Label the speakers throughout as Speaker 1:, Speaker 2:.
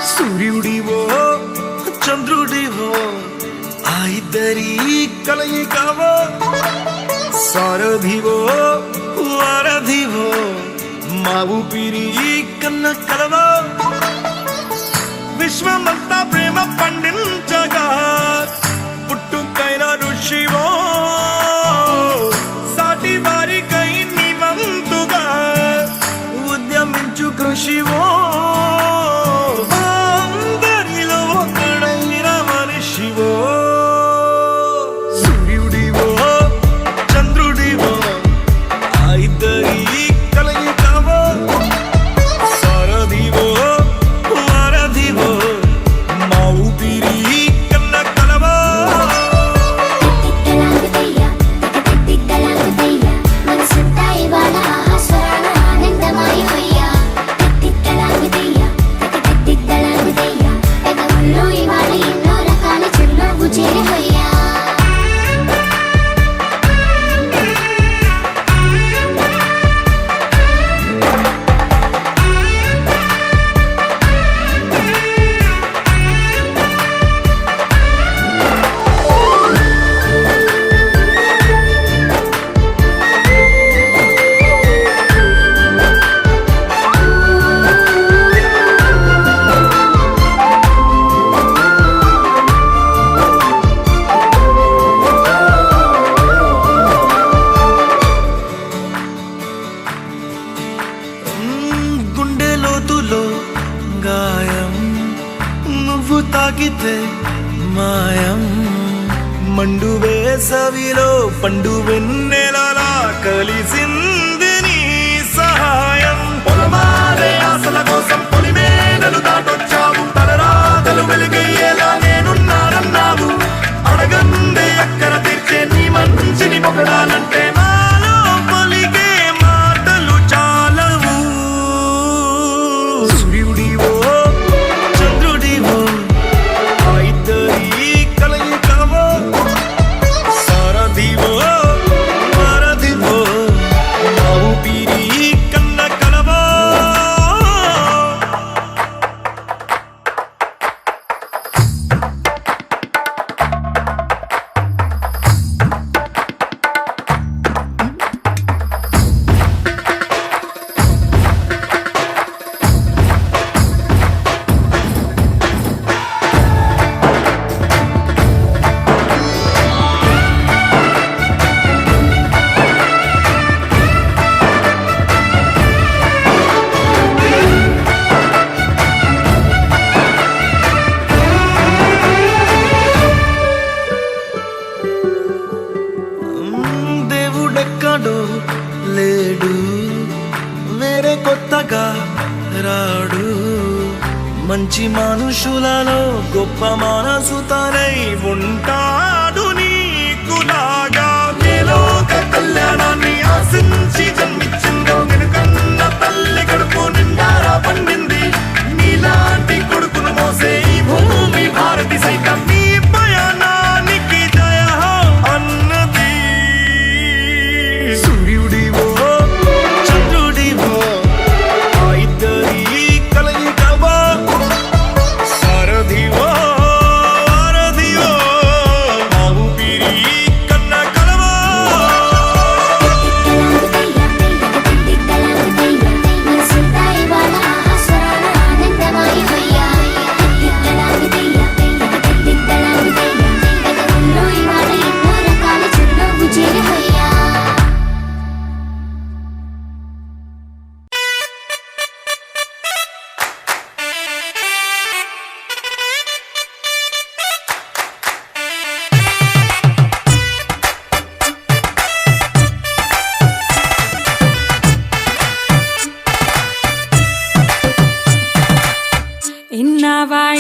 Speaker 1: సూర్యుడివో చంద్రుడివో ఆ ఇద్దరి కలయికవో సారథివో వారధివో మా ఊపిరి కన్న కలవో విశ్వమంతా ప్రేమ పండించగా పుట్టుకైన ఋషివో సాటి వారికై నివంతుగా ఉద్యమించు కృషివో అందరిలో ఒకడైన మనిషివో సూర్యుడివో చంద్రుడివో ఆ ఇద్దరి కలయికవో సారథివో వారధివో మా ఊపిరి కన్న కలవో గాయం నువ్వు తాకితే మాయం మండు వేసవిలో పండు వెన్నెలలా కలిసింది నీ సహాయం పొలమారే ఆశల కోసం పొలిమేనలు దాటొచ్చావు తలరాతలు వెలుగయ్యేలా నేనున్నానన్నావు అడగందే అక్కర తీర్చే నీ మంచిని పొగడాలంటే నాలో పలికే మాటలు చాలవు సూర్యుడివో చంద్రుడివో ఆ ఇద్దరి కలయికవో సారథివో వారధివో మా ఊపిరి కన్న కలవో దేవుడెక్కడో లేడు వేరే కొత్తగా రాడు మంచి మనుషులలో గొప్ప మనసు తనై ఉంటాడు నీకులాగా లోక కళ్యాణాన్ని ఆశించి జన్మించిందో వెనుకన్న తల్లి కడుపు నిండారా పండింది నీలాంటి కొడుకును మోసే ఈ భూమి భారతి సైతం నీ పయనానికి జయ అన్నది సూర్యుడివో చంద్రుడివో ఆ ఇద్దరి కలయికవో సారథివో వారధివో మా ఊపిరి కన్న కలవో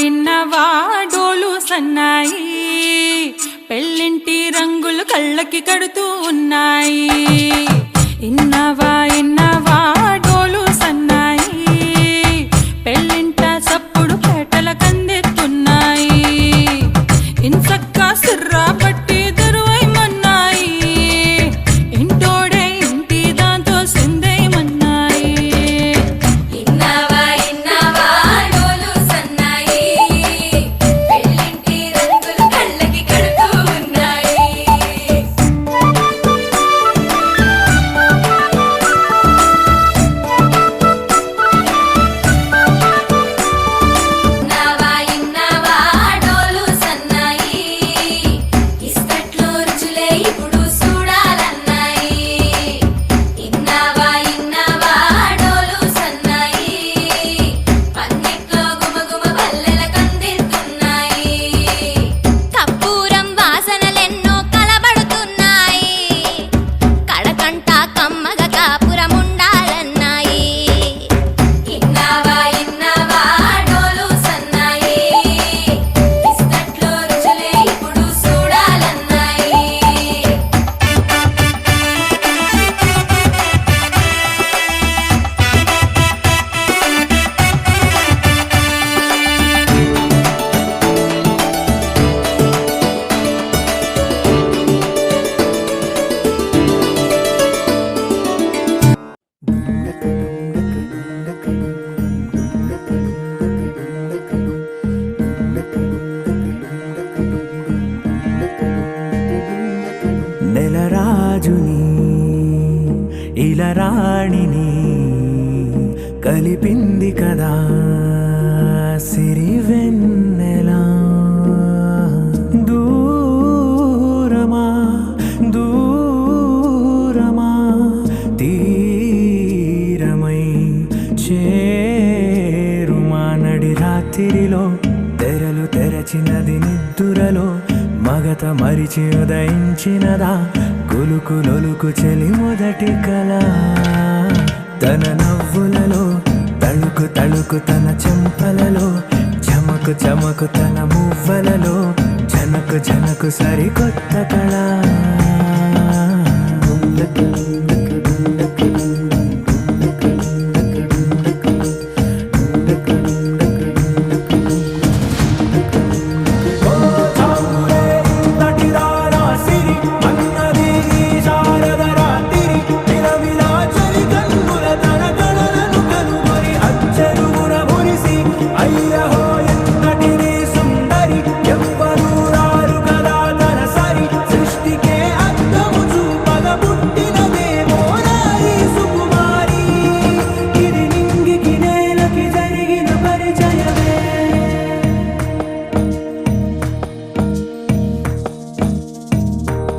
Speaker 2: ఇన్నవా డోలు సన్నాయి పెళ్ళింటి రంగులు కళ్ళకి కడుతూ ఉన్నాయి ఇన్నవా డోలు సన్నాయి పెళ్ళింట సప్పుడు పేటల కందెత్తున్నాయి ఇన్సక్క సిర్రా పట్టి దరువై మన్నాయి ఇంటోడే ఇంటి దాంతో సిందై మన్నాయి
Speaker 3: ఇన్నవా ఇలరాణిని కలిపింది కదా సిరివెన్నెలా. దూరమా దూరమా తీరమై చేరుమా నడి రాత్రిలో తెరలు తెరచినది నిద్దురలో మగత మరిచి ఉదయించినదా కులుకు లొలుకు చెలి మొదటి కళ. తన నవ్వులలో తళుకు తళుకు తన చెంపలలో చమకు చమకు తన మువ్వలలో జనకు జనకు సరికొత్త కళ.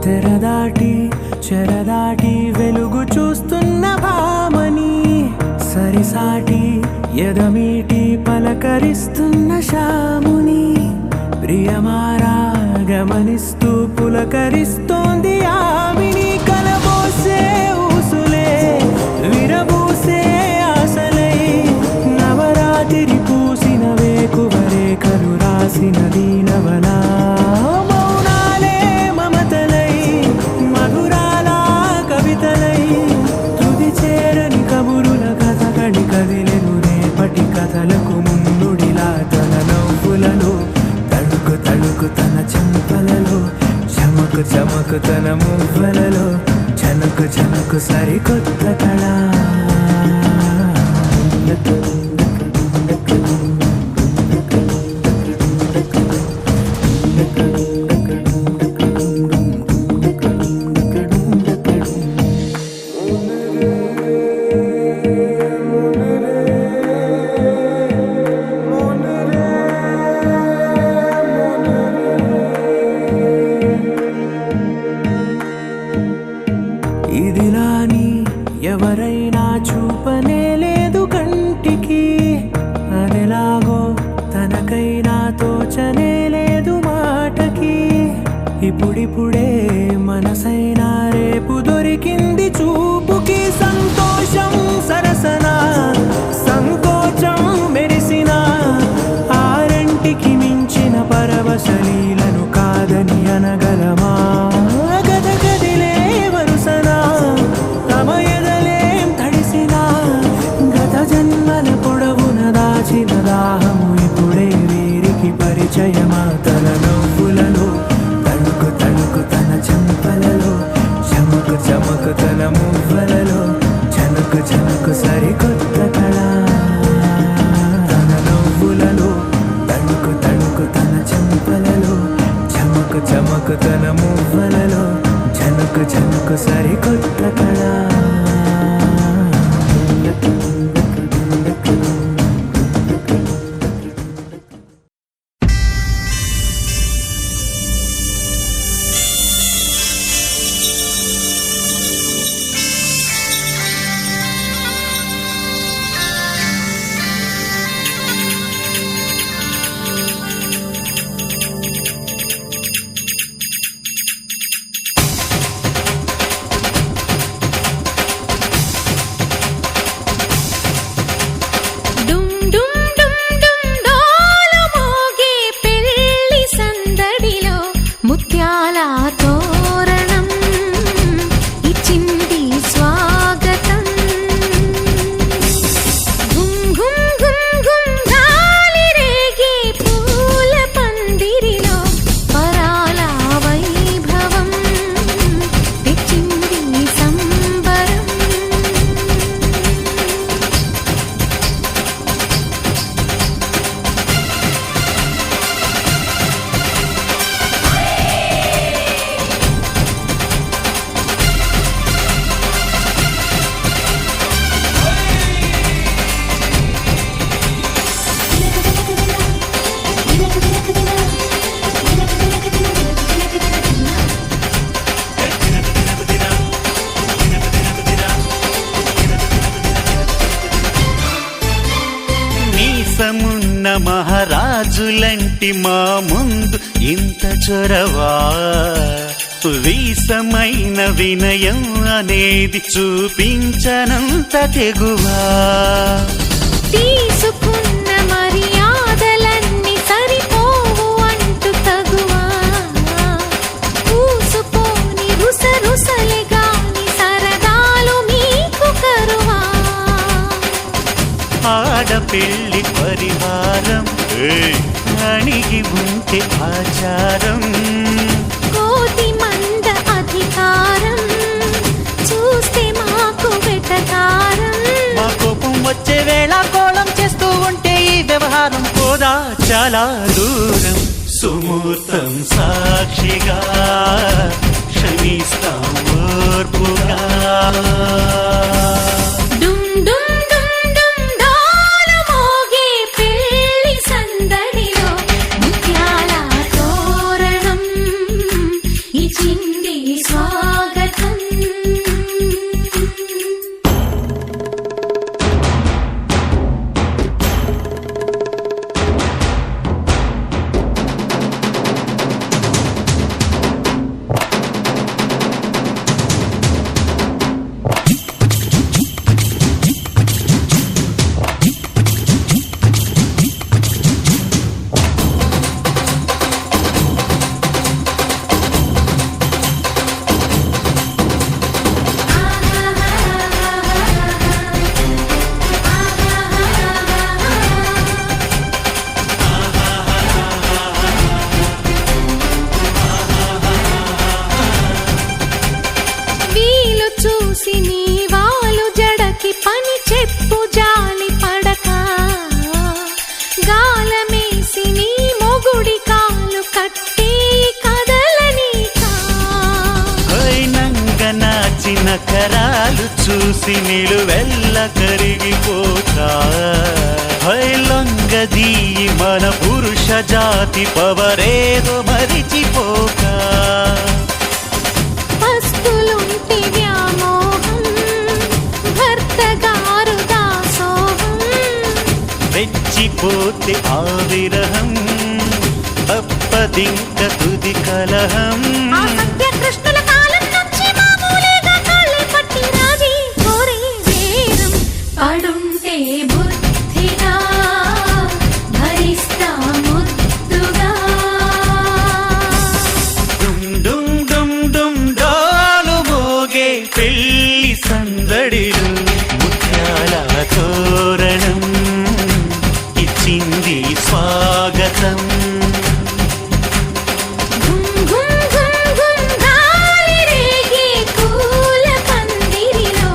Speaker 3: తెరదాటి చెరదాటి వెలుగు చూస్తున్న భామని సరిసాటి ఎదమీటి పలకరిస్తున్న శాముని ప్రియమారా గమనిస్తూ పులకరిస్తోంది ఆవిని. కలబోసే ఊసులే విరబూసే ఆశలై నవరాత్రి పూసిన వేకువరేఖలు రాసిన దీనవలా. కథలకు ముందుడిలా తన నవ్వులలో తడుకు తడుకు తన చెంపలలో చమకు చమకు తన మువ్వలలో జనకు జనకు సరికొత్త కళ. ఇదిలాని ఎవరైనా చూపనే లేదు కంటికి అదెలాగో తనకైనా తోచనే లేదు మాటకి. ఇప్పుడిప్పుడే మనసైనా రేపు దొరికింది చూపుకి. సంతోషం సరసన సంకోచం మెరిసిన ఆరంటికి మించిన పరవశలీలను కాదని అనగలమా. దాహము ఇప్పుడే వీరికి పరిచయమా. తన నవ్వులలో తణుకు తణుకు తన చెంపలలో చమకు చమకు తన మువ్వలలో జనకు జనకు సరికొత్త కళ. తన నవ్వులలో తణుకు తణుకు తన చెంపలలో చమకు చమకు తన మువ్వలలో జనకు జనకు సరికొత్త కళ.
Speaker 4: గాజులంటి మా ముందు ఇంత చొరవా వీసమైన వినయం అనేది చూపించనంత తెగువా
Speaker 5: తీసుకున్న మర్యాదలన్నీ సరిపోవు అంటూ తగువా పూసుపోని రుసరుసలే గాని సరదాలు మీకు కరువా
Speaker 4: ఆడపిల్లి పరివారం అణిగి ఉంటే ఆచారం
Speaker 5: కోటి మంద అధికారం చూస్తే మాకు వెటకారం
Speaker 4: మా కోపం వచ్చే వేళ కోళం చేస్తూ ఉంటే ఈ వ్యవహారం పోదా చాలా దూరం సుమూర్తం సాక్షిగా క్షమిస్తాం ఓర్పుగా
Speaker 5: డుమ్ డుమ్ డుమ్ డుమ్ డాలు మోగే పెళ్లి సందడిలో ముత్యాల తోరణం ఇచ్చింది స్వాగతం వీలు చూసి నీ వాలు జడకి పని చెప్పు జాలి పడక గాలమేసి నీ మొగుడి కాలు కట్టి కదలనీకా
Speaker 4: నాచిన కరాలు చూసి నిలువెల్ల కరిగిపోక లొంగదీ మన పురుష జాతి పవరేదో మరిచిపోక
Speaker 5: పస్తులుంటి వ్యామోహం భర్త గారు దాసోహం
Speaker 4: రెచ్చిపోతే ఆ విరహం తప్పదింక తుది కలహం
Speaker 5: ఆ సత్యకృష్ణుల కాలం నుంచి మామూలుగా కాళ్ళే పట్టి రాజీ కోరే వేరం పడుంటే బుద్ధిగా భరిస్తా ముద్దుగా
Speaker 4: డుమ్ డుమ్ డుమ్ డుమ్ డాలు మోగే పెళ్లి సందడిలు ముత్యాల తోరణం ఇచ్చింది స్వాగతం
Speaker 5: ఘుమ్ ఘుమ్ ఘుమ్ ఘుమ్ గాలి రేగే పూల పందిరిలో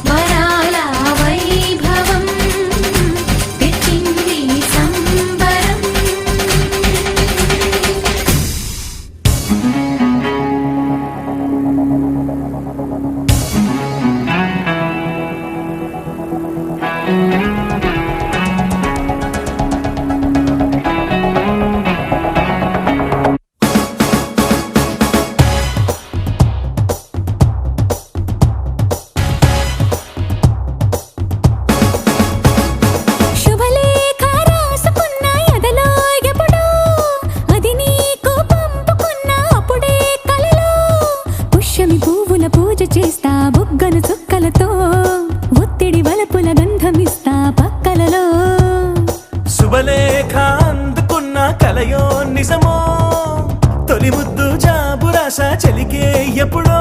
Speaker 5: వరాల వైభవం తెచ్చింది సంబరం శుభలేఖ రాసుకున్న ఎదలో ఎప్పుడో అది నీకు పంపుకున్న అప్పుడే కలలో పుష్యమి పువ్వుల పూజ చేస్తా బుగ్గను చుక్కలతో ఒత్తిడి వలపుల గంధమిస్తా పక్కలలో
Speaker 3: శుభలేఖ అందుకున్న కలయో నిజమో తొలి ముద్దు జాబురాశ చెలికే ఎప్పుడో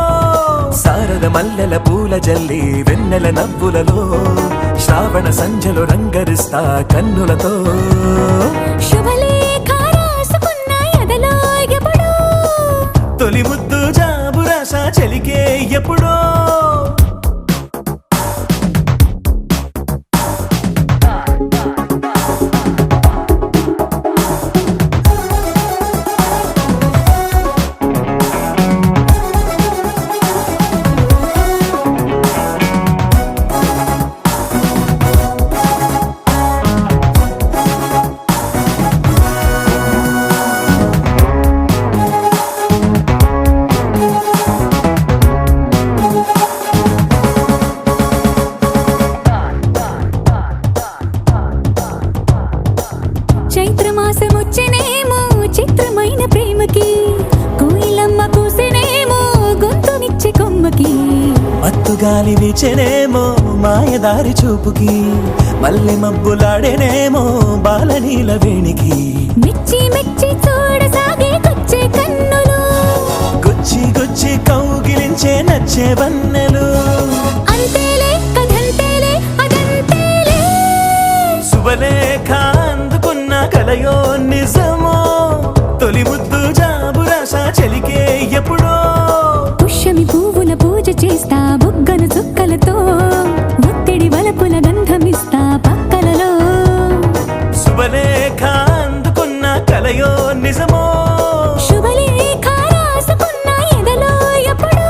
Speaker 3: శారద మల్లెల పూల జల్లి వెన్నెల నవ్వులలో శ్రావణ సంధ్యలో రంగరిస్తా కన్నులతో
Speaker 5: శుభలేఖ రాసుకున్న ఎదలో ఎప్పుడో
Speaker 3: తొలి ముద్దు జాబురాశ చెలికే ఎప్పుడో చలిగాలి వీచెనేమో మాయదారి చూపుకి మల్లె మబ్బులాడేనేమో బాలనీల వేణికి
Speaker 5: మెచ్చి మెచ్చి చూడసాగే కొచ్చే కన్నులు
Speaker 3: గుచ్చి గుచ్చి కౌగిలించే నచ్చే వన్నెలు
Speaker 5: అంతేలే కథంతేలే అదంతేలే
Speaker 3: శుభలేఖ అందుకున్న కలయో నిజమో తొలి ముద్దు జాబురాశ చెలికే ఎప్పుడో
Speaker 5: పుష్యమి పువ్వుల పూజ చేస్తా బుగ్గను చుక్కలతో ఒత్తిడి వలపుల గంధమిస్తా పక్కలలో
Speaker 3: శుభలేఖ అందుకున్న కలయో నిజమో
Speaker 5: శుభలేఖ రాసుకున్న ఎదలో ఎప్పుడో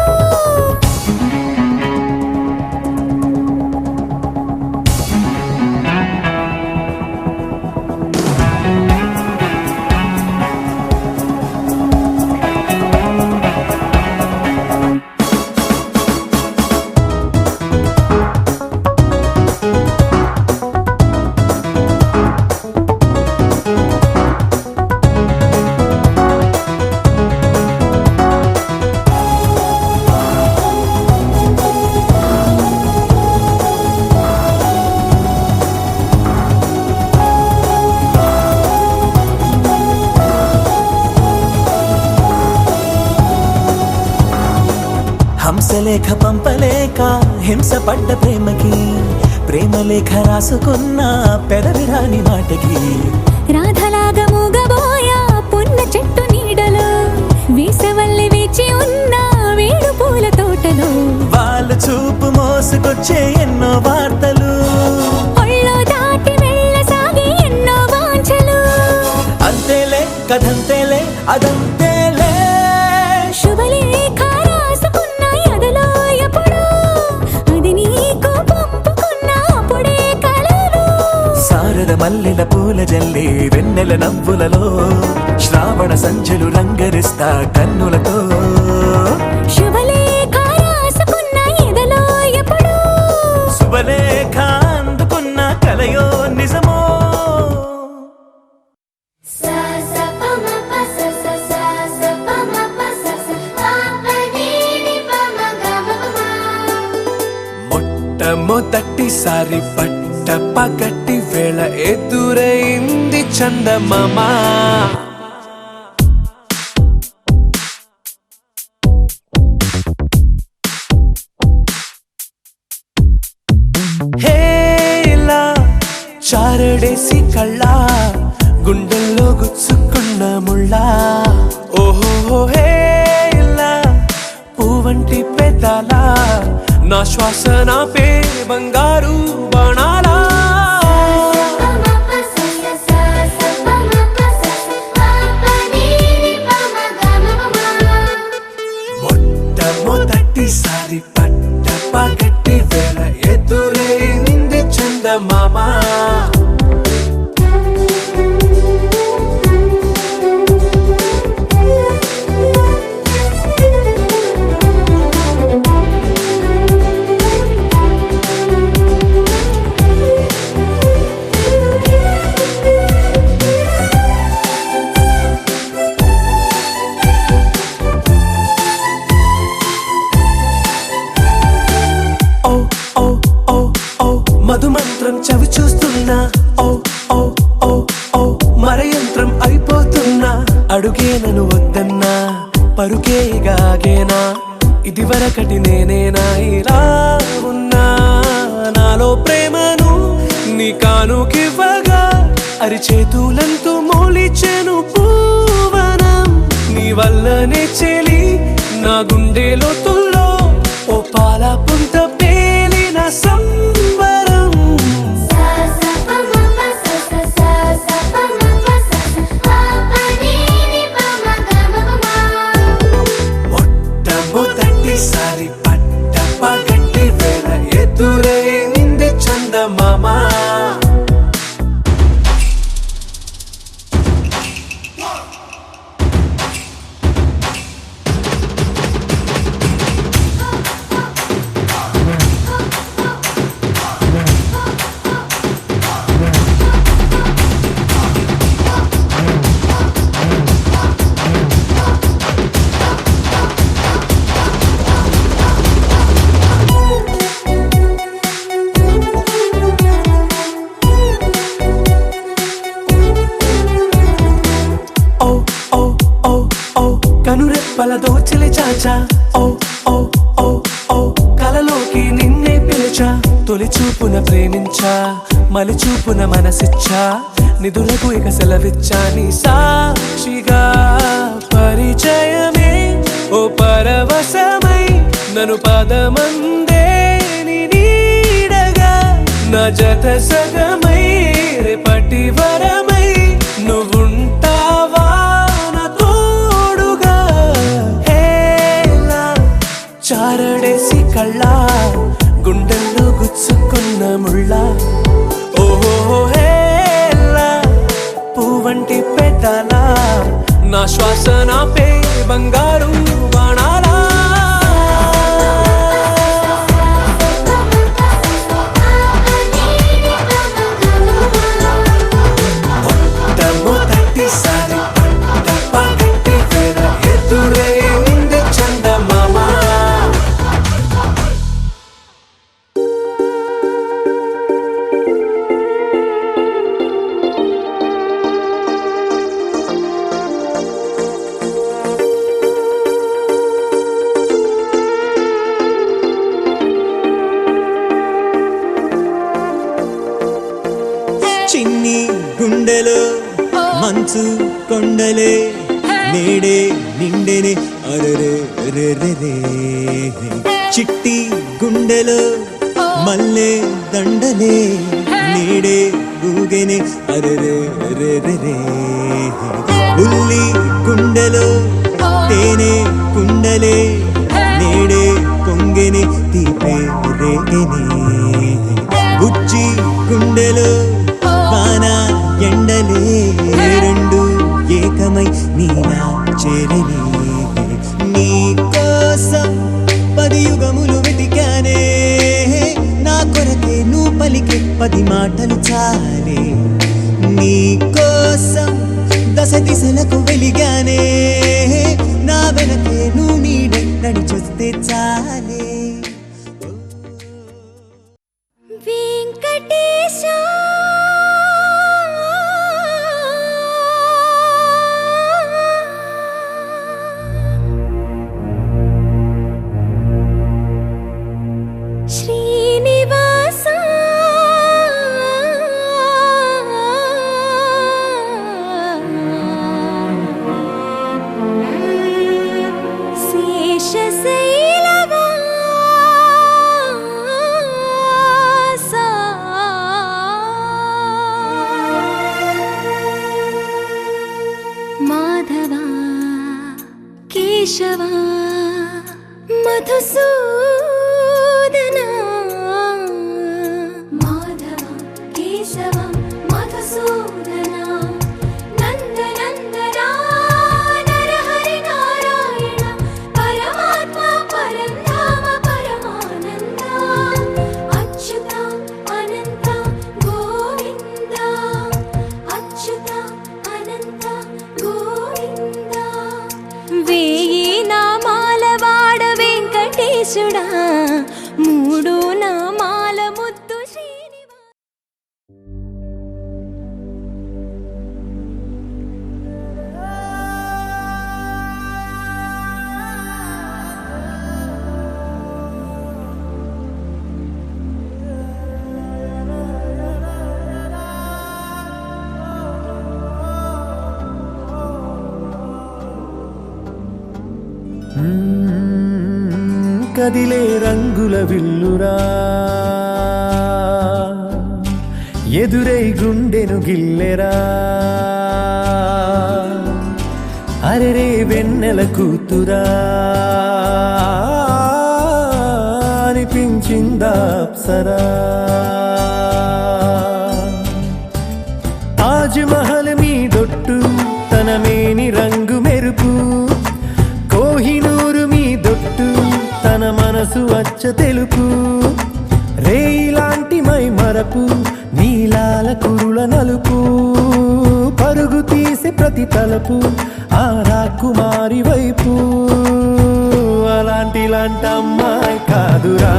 Speaker 3: హంసలేఖ పంపలేక హింస పడ్డ ప్రేమకి ప్రేమలేఖ రాసుకున్న పెదవిరాని మాటకి
Speaker 5: రాధలాగా మూగబోయా పున్న చెట్టు నీడలో వేసవల్లి వేచి ఉన్న వేడు పూల తోటలో
Speaker 3: వాళ్ళ చూపు మోసుకొచ్చే ఎన్నో వార్తలు
Speaker 5: ఒళ్ళో దాటి వెళ్ళసాగి ఎన్నో వాంఛలు
Speaker 3: అంతేలే కథంతేలే అదంతేలే
Speaker 5: శుభలేఖ రాసుకున్న ఎదలో ఎప్పుడో అది నీకు పంపుకున్న అప్పుడే కలలు
Speaker 3: శారద మల్లెల పూల జల్లి వెన్నెల నవ్వులలో శ్రావణ సంధ్యలు రంగరిస్తా కన్నులతో
Speaker 5: శుభలేఖ రాసుకున్న ఎదలో ఎప్పుడో
Speaker 3: శుభలేఖ అందుకున్న కలయో నిజమో
Speaker 6: మొట్టమొదటిసారి పట్ట పగటి వేళ ఎదురైంది చందమామ హేలా చారడేసి కళ్ళ గుండెల్లో గుచ్చుకున్న ముళ్ళ ఓహో హేలా పువ్వంటి పెదాల నా శ్వాస నా పే బంగారు బాణాలా మొట్టమొదటిసారి పట్ట పగటి వేళ ఎదురైంది చందమామ మధుమంత్రం చవి చూస్తున్నా ఓ ఓ ఓ ఓ మరయంత్రం అయిపోతున్నా అడుగే నన్ను వద్దన్నా పరుకే గాగేనా ఇది వరకటి నేనేనా ఇలా ఉన్నా నాలో ప్రేమను నీ కానుకివ్వగా అరిచేతులంతో మోలిచెను పూవనం నీ వల్లనే చెలి నా గుండె లోతుల్లో ఓ పాల పుంత పేలిన సంబరం మొట్టమొదటిసారి పట్ట పగటి వేళ ఎదురైంది చందమామ తొలి చూపున ప్రేమించా మలి చూపున మనసిచ్చా నిధులకు ఇక సెలవిచ్చా నీ సాక్షిగా పరిచయమే ఓ పరవశమై నన్ను పదమందే నీ నీడగా నా జత సగమై రేపటి వరమై నువ్వుంటావా నా తోడుగా హేలా చారడేసి కళ్ళ గుండెల్లో గుచ్చుకున్న ముళ్ళ ఓహో హేలా పువ్వంటి పెట్టాలా నా శ్వాస నాపే బంగారు బాణాలా మొట్టమొదటిసారి పగటి వేళ ఎదురైంది చందమామ
Speaker 7: చిన్ని గుండెలో మంచు కొండలే నేడే నిండెనే అరరే రే చిట్టి గుండెలో మల్లె దండలే నేడే ఊగెనే అరరే రే ఉల్లి గుండెలో తేనె కుండలే నేడే పొంగెనే తీపే రేగెనే బుజ్జి గుండెలో వాన ఎండలే రెండు ఏకమై నీలా చేరని నీ కోసం 10 యుగములు వెతికానే నా కొరకే నువ్వు పలికే 10 మాటలు చాలే నీ కోసం దశ దిశలకు వెలిగానే నా వెనకే నువ్వు నీడే నడిచొస్తే చాలే
Speaker 5: వెంకటేశా శ్రీనివాస మాధవా కేశవా మధుసూదనా మాధవా కేశవా మధుసూదనా నందనందనా నరహరి నారాయణ పరమాత్మ పరంధామ పరమానంద అచ్యుత అనంత గోవింద అచ్యుత అనంత గోవింద వేయి నామాల వాడ వెంకటేశుడా మూడు నామాల ముద్దు శ్రీనివాస
Speaker 3: కదిలే రంగుల విల్లురా ఎదురై గుండెను గిల్లెరా అరెరే వెన్నెల కూతురా అనిపించిందా అప్సరా తాజ్ మహల్ మీదొట్టు తన మేని రంగు మెరుపు కోహినూరు మీదొట్టు తన మనసు వచ్చ తెలుపు రేయిలాంటి మై మరపు నీలాల కురుల నలుపు పరుగు తీసి ప్రతి తలపు ఆ రాకుమారి వైపు అలాంటి అమ్మాయి కాదురా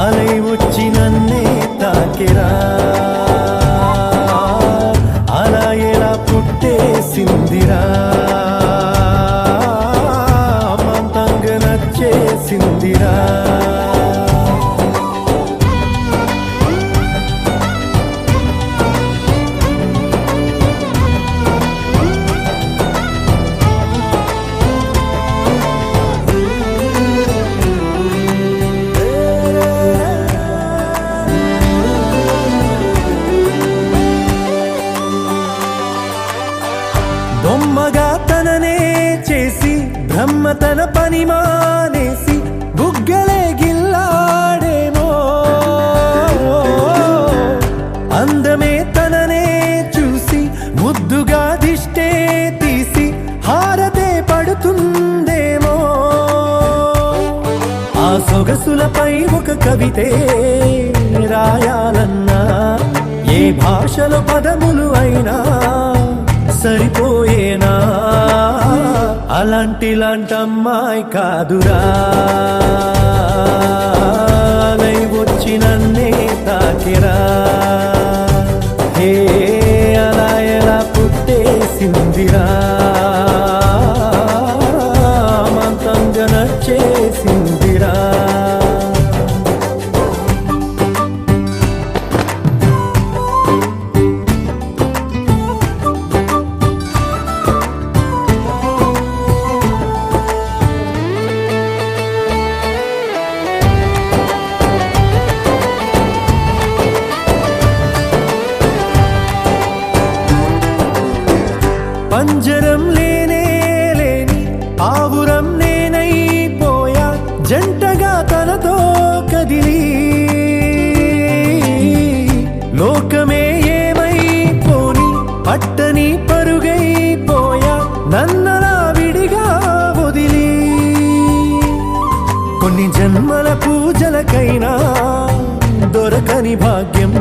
Speaker 3: అలై వచ్చి నన్నే తాకిరా అలా ఎలా పుట్టేసిందిరా అమంతంగా నచ్చేసిందిరా తన పని మానేసి బుగ్గలే గిల్లాడేమో అందమే తననే చూసి ముద్దుగా దిష్టే తీసి హారతే పడుతుందేమో ఆ సొగసులపై ఒక కవితే రాయాలన్నా ఏ భాషలో పదములు అయినా సరిపోయేనా అలాంటి అమ్మాయి కాదురా లై వచ్చి నన్నే తాకిరా హే అలా ఎలా పుట్టేసిందిరా మంతంగా నచ్చేసిందిరా పంజరం లేనే లేని ఆవురం నేనైపోయా జంటగా తనతో కదిలి లోకమే ఏమైపోని పట్టని పరుగైపోయా నన్నలా విడిగా వదిలి కొన్ని జన్మల పూజలకైనా దొరకని భాగ్యం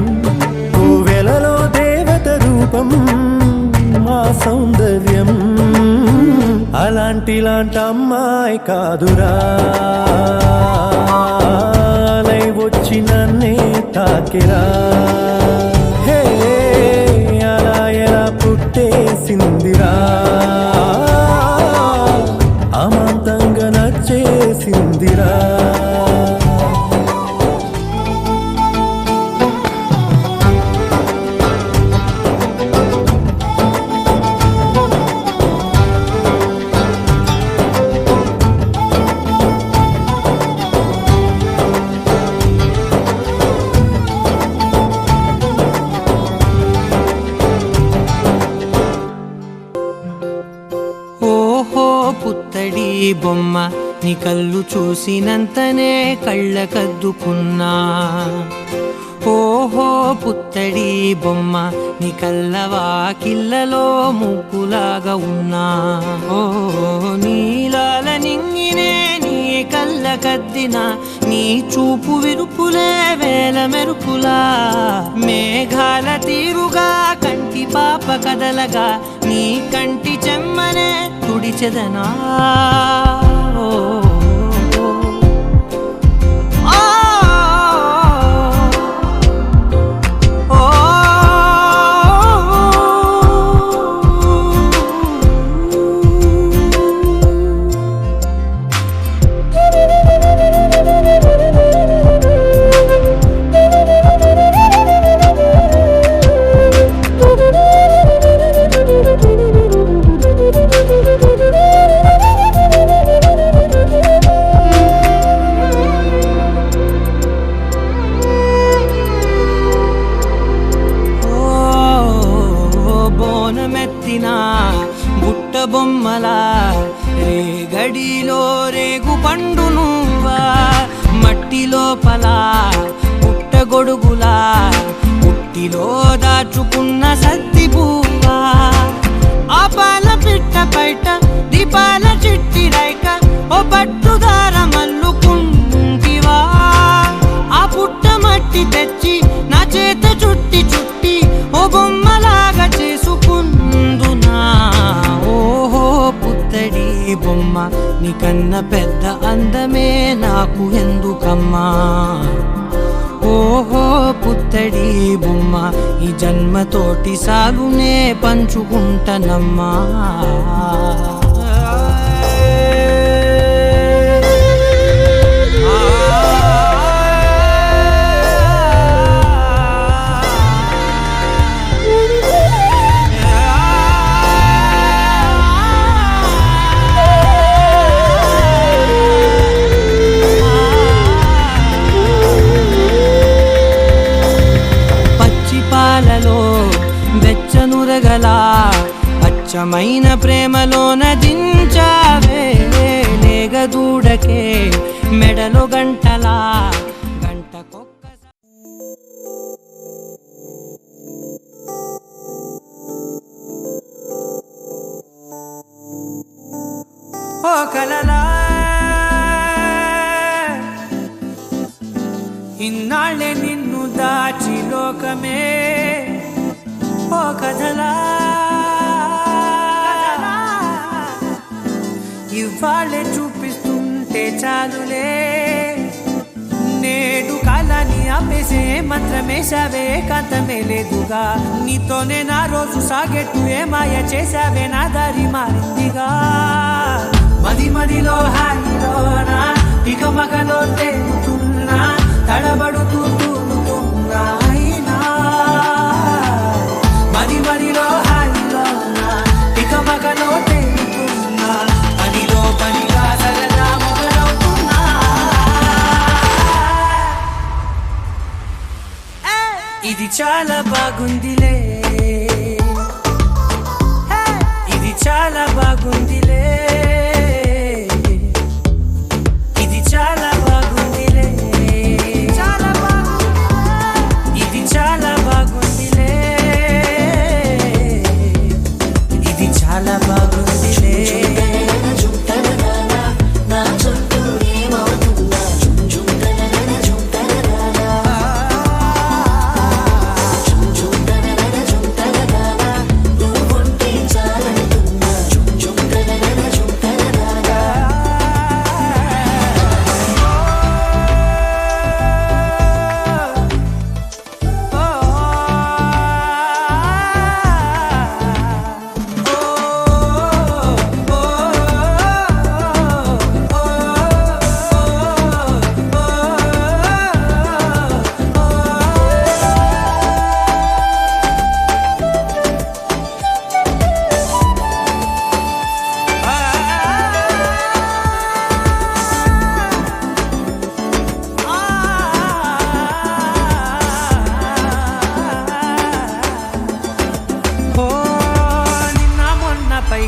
Speaker 3: కోవెలలో దేవత రూపం మా సౌందర్యం అలాంటి అమ్మాయి కాదురా లై వచ్చి నన్నే తాకిరా హే అలా ఎలా పుట్టేసిందిరా అమాంతంగా నచ్చేసిందిరా
Speaker 4: ఓహో పుత్తడి బొమ్మ నీ కళ్ళు చూసినంతనే కళ్ళకద్దుకున్నా ఓహో పుత్తడి బొమ్మ నీ కళ్ళవాకిళ్ళలో ముగ్గులాగా ఉన్నా ఓ నీలాల నింగినే నీ కళ్ళకద్దిన నీ చూపు విరుపులే వేల మెరుపులా మేఘాల తీరుగా కంటి పాప కదలగా నీ కంటి చెమ్మనే తుడిచెదనా బుట్ట బొమ్మలా రేగడిలో రేగు పండు నువ్వా మట్టి లోపల పుట్ట గొడుగులా పుట్టిలో దాచుకున్న సత్తి పువ్వా ఆ పాల పిట్ట బయట దీపాల చిట్టి రైక ఓ పట్టుదార మల్లుకుంటివా ఆ పుట్ట మట్టి తెచ్చి నా చేత చుట్టి చుట్టి ఓ బొమ్మలాగా చేసుకుందునా ఓహో పుత్తడి బొమ్మ నీకన్న పెద్ద అందమే నాకు ఎందుకమ్మా ఓహో పుత్తడి బొమ్మ ఈ జన్మతోటి సాగునే పంచుకుంటనమ్మా వెచ్చనురగలా అచ్చమైన ప్రేమలోన దించావే దూడకే మెడలో గంటలా గంటకొక్కసారి ఓ కలలా ఇన్నాళ్ళే నిన్ను దాచి లోకమే ఓ కథలా ఇవాళ్ళే చూపిస్తుంటే చాలులే నేడు కాలాన్ని ఆపేసే మంత్రమేశావే కాంతమే లేదుగా నీతోనే నా రోజు సాగెట్టు ఏ మాయ చేశావే నా దారి మారిందిగా మది మదిలో హాయిలోనా ఇక మగలో తేలుతున్నా తడబడుతూ తూలుతున్నా అయినా మది మదిలో హాయిలోనా ఇక మగలో తేలుతున్నా పనిలో పనిగా సరదా మొదలవుతున్నా ఇది చాలా బాగుందిలే ఇది చాలా బాగుందిలే ఇది చాలా బాగుందిలే చాలా బాగుంది ఇది చాలా బాగుందిలే ఇది చాలా బాగుందిలే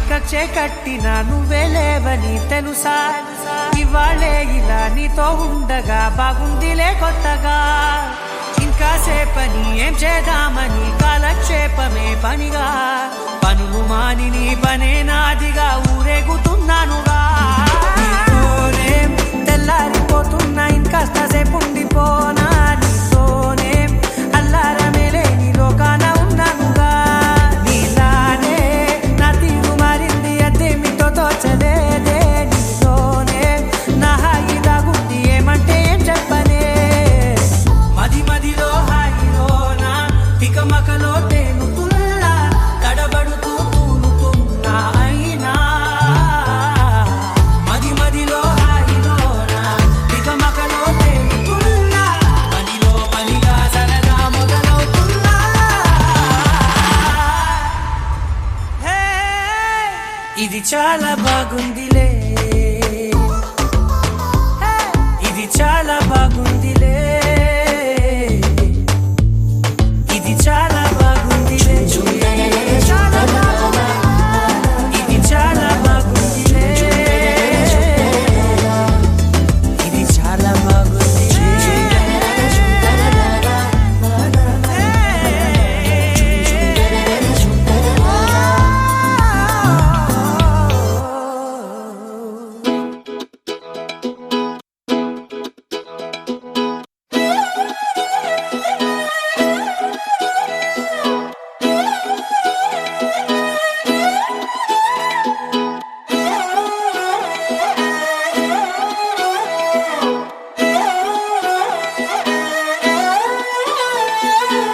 Speaker 4: కచ్చే కట్టినా నువ్వే లేవని తెలుసా ఇవాళే ఇలా నీతో ఉండగా బాగుందిలే కొత్తగా ఇంకా సేపని ఏం చేద్దామని కాలక్షేపమే పనిగా పనులు మాని నీ పనే నాదిగా ఊరేగుతున్నానుగా నీతోనే తెల్లారిపోతున్నా ఇంకాస్త సేపు ఉండిపోనా నీతోనే అల్లారమే లేని లోకాన ఉన్నానుగా నీలానే నా తీరు మారింది అదేమిటో తోచలేదే నీతోనే నా హాయి దాగుంది ఏమంటే ఏం చెప్పనే మది మదిలో హాయిలోనా తికమకలో తేలుతున్నా తడబడుతూ తూలుతున్నా అయినా మది మదిలో హాయిలోనా తికమకలో తేలుతున్నా పనిలో పనిగా సరదా మొదలవుతున్నా హే ఇది చాలా బాగుందిలే ఇది చాలా బాగుందిలే ఇది చాలా బాగుందిలే చాలా బాగుంది ఇది చాలా బాగుందిలే ఇది చాలా బాగుంది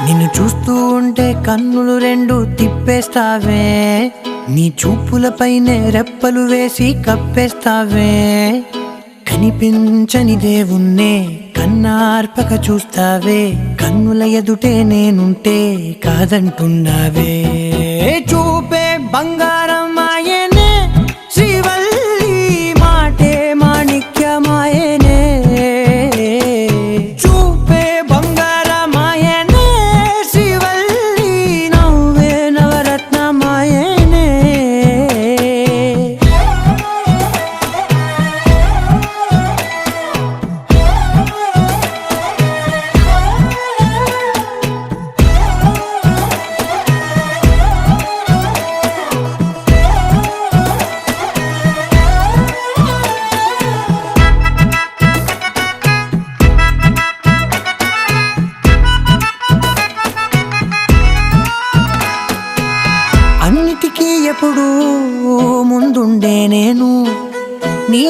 Speaker 4: నిన్ను చూస్తూ ఉంటే కన్నులు రెండు తిప్పేస్తావే నీ చూపులపైనే రెప్పలు వేసి కప్పేస్తావే కనిపించని దేవుణ్ణే కన్నార్పక చూస్తావే కన్నుల ఎదుటే నేనుంటే కాదంటున్నావే చూపే బంగారం ఆయనే శ్రీవల్లి మాటే మాణిక్యమాయనే చూపే బంగారమాయనే శ్రీవల్లి నవ్వే నవరత్నమాయనే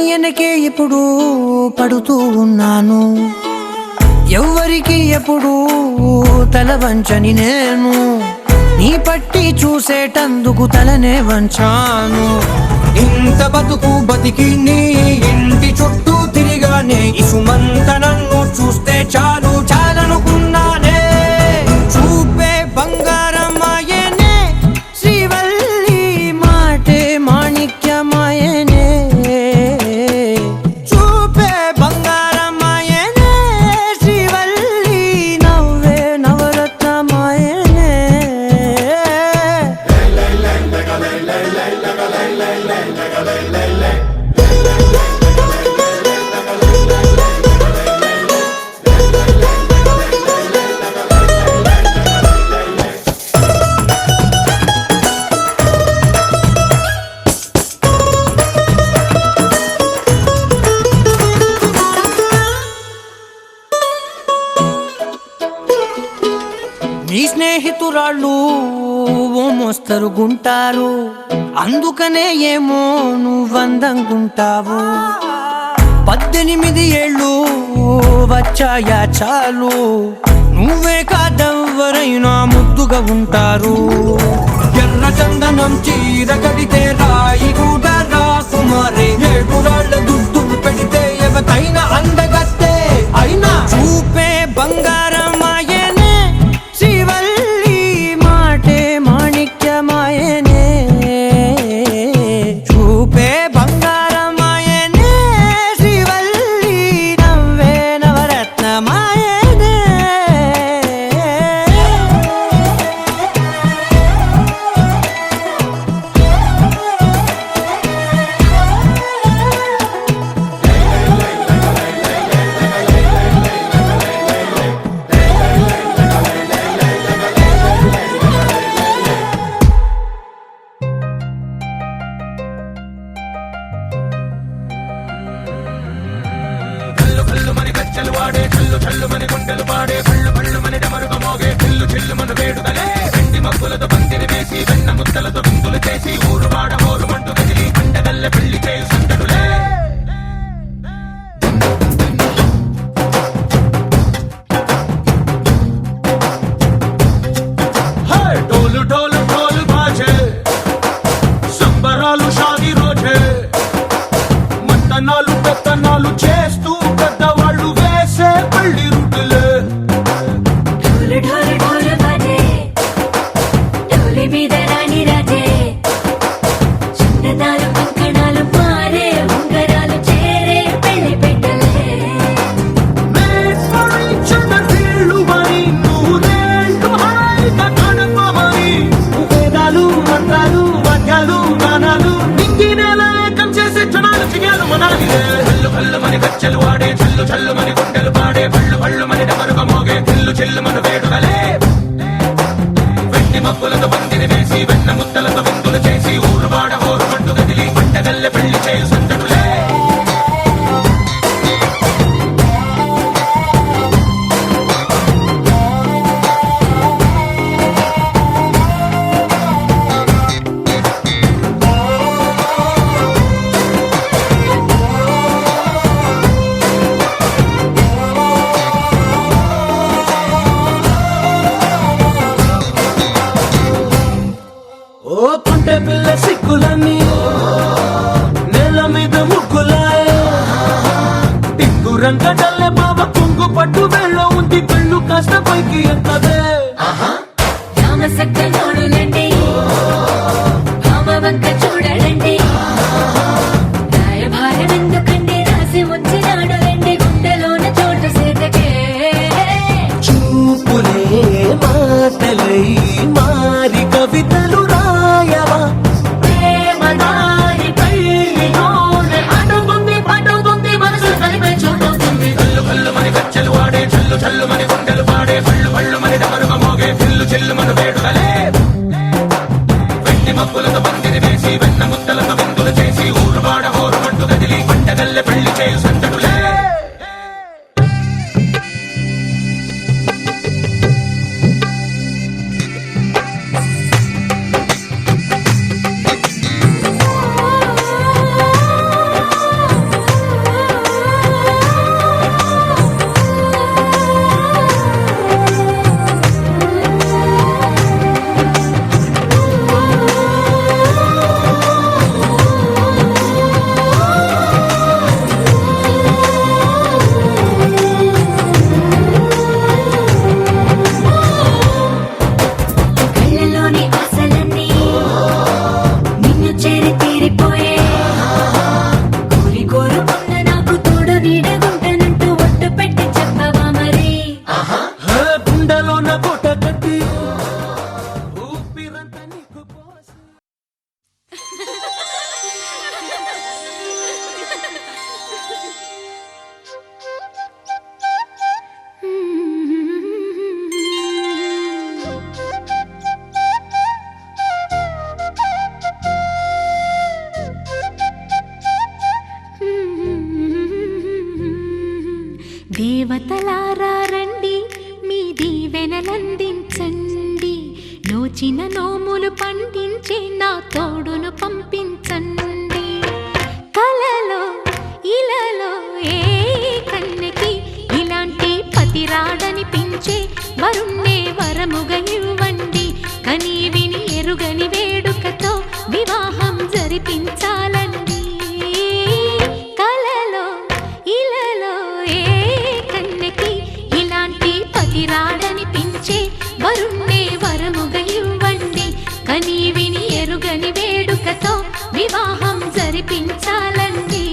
Speaker 8: వెనకే ఇప్పుడు పడుతూ ఉన్నాను, ఎవ్వరికి ఎప్పుడు తల వంచని నేను, నీ పట్టి చూసేటందుకు తలనే వంచాను. ఇంత బతుకు బతికి నీ ఇంటి చుట్టూ తిరిగానే, ఇసుమంత నన్ను చూస్తే చాలు చాలనుకున్నానే. చూపే బంగారమాయనే, శ్రీవల్లి మాటే మాణిక్యమాయనే. చూపే బంగారమాయనే, శ్రీవల్లి నవ్వే నవరత్నమాయనే. నీ స్నేహితురాళ్ళు ఓ మోస్తరుగుంటారు, అందుకనే ఏమో నువ్వందంగుంటావు. 18 ఏళ్ళు వచ్చాయా చాలు, నువ్వే కాదెవ్వరైనా ముద్దుగా ఉంటారు. ఎర్ర చందనం చీర కడితే రాయి కూడా రాకుమారే, 7 రాళ్ళ దుద్దులు పెడితే ఎవతైనా అందగత్తే. అయినా చూపే బంగారమాయనే, శ్రీవల్లి మాటే మాణిక్యమాయనే. చూపే బంగారమాయనే, శ్రీవల్లి నవ్వే నవరత్నమాయనే.
Speaker 1: డోలు డోలు డోలు బాజే, సంబరాలు షాదీ రోజే, మట్టనాలు పెత్తనాలు చేస్తూ పెద్దవాళ్ళు వేసే పల్లి రుట్టులే.
Speaker 5: ढोल ढोल ढोल बाजे, ढोली మీద రాణి రాజే, చిన్నదాలు కంకణాలు మారే, ఉంగరాలు చేరే పెళ్లి పెట్టలే.
Speaker 1: Made for each other వీళ్ళుమని, నూరేళ్ళు హాయిగా గడపమని. వేదాలు మంత్రాలు వాద్యాలు గానాలు, నింగి నేల ఏకం చేసే క్షణాలు చిగాలు మనాలిలే. కల్లు కల్లు మని కచ్చలు వాడే, చల్లు చల్లు మని గుండెలు పాడే, పళ్ళు పళ్ళు మని డమరుగ మోగే, చిల్లు చిల్లు మను వేడుకలే. వెండి మబ్బులతో పందిరి వేసి, వెన్న ముద్దలతో విందులు చేసి, ఊరువాడ హోరు మంటు గదిలి పంటగల్లె పెళ్లి చేయు సందడులే. ఓ పుంటె పిల్ల సిక్కులని నేల మీద ముగ్గులాయ, టింగు రంగడల్లె బాబా కుంగు పట్టు వేళ్ళ ఉంది, కళ్ళు కాస్త పైకి ఎత్తదే.
Speaker 5: రామ సక్క నోడులండి, భామ వంక చూడలండి, రాయభారం ఎందుకండి రాసి ఉంచినాడు రండి, గుండెలోన చోటు సేతకే.
Speaker 6: చూపులే మాటలై మారి కవితలు రాయవా,
Speaker 5: ప్రేమ దారి పల్లిలోనే అడుగుంది పడుగుంది, మనసు కలిపే చూడుతుంది.
Speaker 1: కల్లు కల్లు మని కచ్చలు వాడే, చల్లు చల్లు మని గుండెలు పాడే, పళ్ళు పళ్ళు మని డమరుగ మోగే, చిల్లు చిల్లు మను వేడుకలే. వెండి మబ్బులతో పందిరి వేసి, వెన్న ముద్దలతో విందులు చేసి, ఊరువాడ హోరు మంటు గదిలి పంటగల్లె పెళ్లి చేయు సందడులే.
Speaker 5: దేవతలారా రండి మీ దీవెనలందించండి నోచిన నోములు పండించే నా తోడును పంపించండి కలలో ఇలలో ఏ కన్నెకి ఇలాంటి పతి రాడనిపించే వరుణ్ణే వరముగా ఇవ్వండి కని విని ఎరుగని వేడుకతో వివాహం జరిపించాలండి కలలో ఇలలో ఏ కన్నెకి ఇలాంటి పతి రాడనిపించే వరుణ్ణే వరముగా ఇవ్వండి కని విని ఎరుగని వేడుకతో వివాహం జరిపించాలండి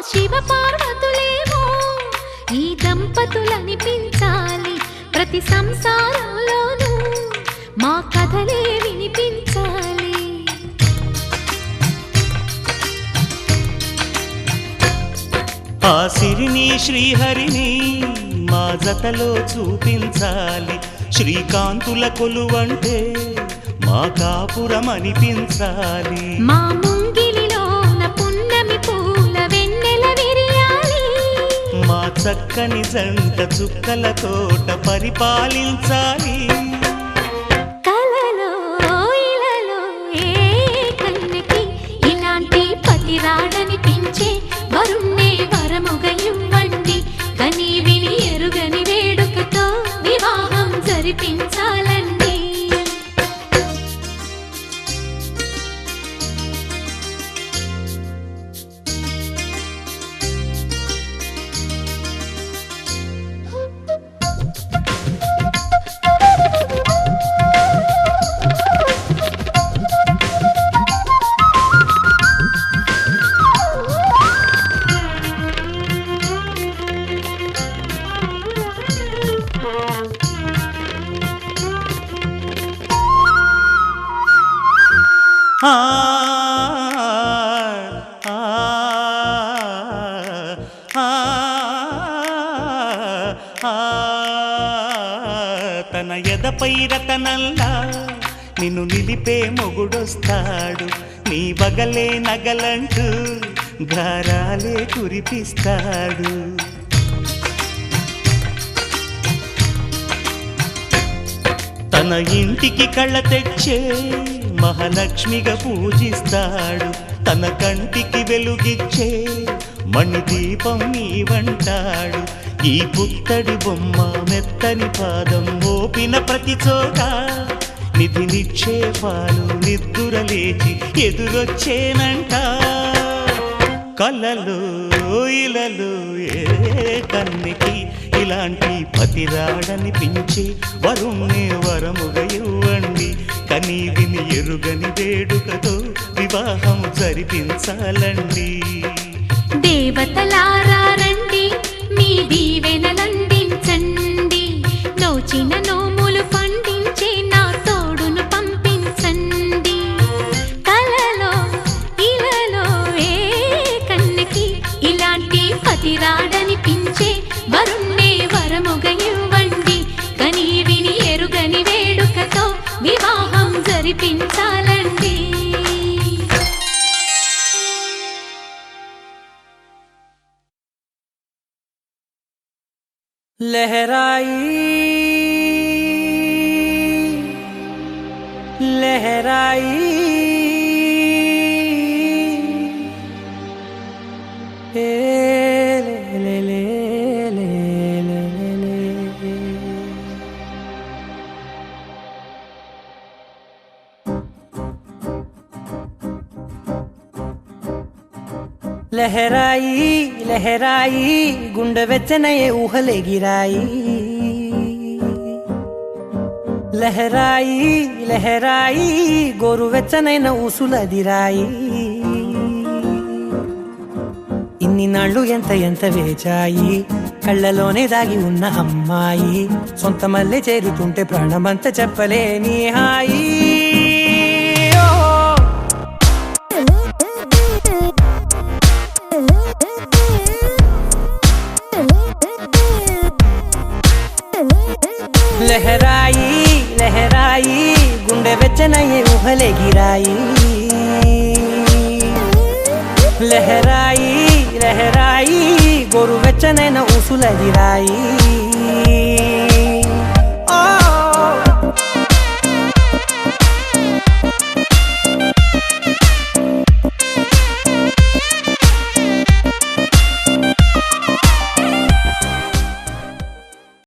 Speaker 5: శివ పార్వతులేమో ఈ దంపతులనిపించాలి ప్రతి సంసారంలోనూ మా కథలే వినిపించాలి
Speaker 4: ఆ సిరిని శ్రీహరిని మా జతలో చూపించాలి శ్రీకాంతుల కొలువంటే మా కాపురం అనిపించాలి
Speaker 5: మా ముంగిలిలోన పున్నమి పూల వెన్నెల విరియాలి
Speaker 4: మా చక్కని జంట చుక్కల తోట పరిపాలించాలి
Speaker 5: కలలో ఇలలో ఏ కన్నెకి ఇలాంటి పతి రాడనిపించే వరుణ్ణే వరముగా ఇవ్వండి కని విని ఎరుగని వేడుకతో వివాహం జరిపించాలండి
Speaker 4: ఆ ఆ ఆ తన ఎదపై రతనల్లా నిన్ను నిలిపే మొగుడొస్తాడు నీ బగలే నగలంటూ గారాలే కురిపిస్తాడు తన ఇంటికి కళ్ళ తెచ్చే మహాలక్ష్మిగా పూజిస్తాడు తన కంటికి వెలుగిచ్చే మణిదీపం నీవంటాడు ఈ పుత్తడి బొమ్మ మెత్తని పాదం మోపిన ప్రతి చోట నిధి నిక్షేపాలు నిద్దురలేచి ఎదురొచ్చేనంట కలలో ఇలలో ఏ కన్నికి ఇలాంటి పతి రాడనిపించి వరుణ్ణే వరముగా ఇవ్వండి కని విని ఎరుగని వేడుకతో వివాహం జరిపించాలండి
Speaker 5: దేవతలారా రండి మీ దీవెనలందించండి నోచిన నోములు పండించే నా తోడును పంపించండి కలలో ఇలలో ఏ కన్నెకి ఇలాంటి పతి రాడనిపించే వరుణ్ణే వరముగా ఇవ్వండి కని విని ఎరుగని వేడుకతో వివాహం జరిపించాలండి
Speaker 8: लहराई लहराई ए ले ले ले ले ले లహరాయి లహరాయి గుండె వెచ్చనయే ఊహలెగిరాయి లహరాయి లహరాయి గోరు వెచ్చనైన ఊసులదిరాయి ఇన్ని నాళ్ళు ఎంత ఎంత వేచాయి కళ్ళలోనే దాగి ఉన్న అమ్మాయి సొంత మల్లె చేరుతుంటే ప్రాణమంత చెప్పలేని హాయి లహరాయి లహరాయి గుండె వెచ్చనయ్యే ఊహలెగిరాయి లహరాయి లహరాయి గోరు వెచ్చనైన ఊసులదిరాయి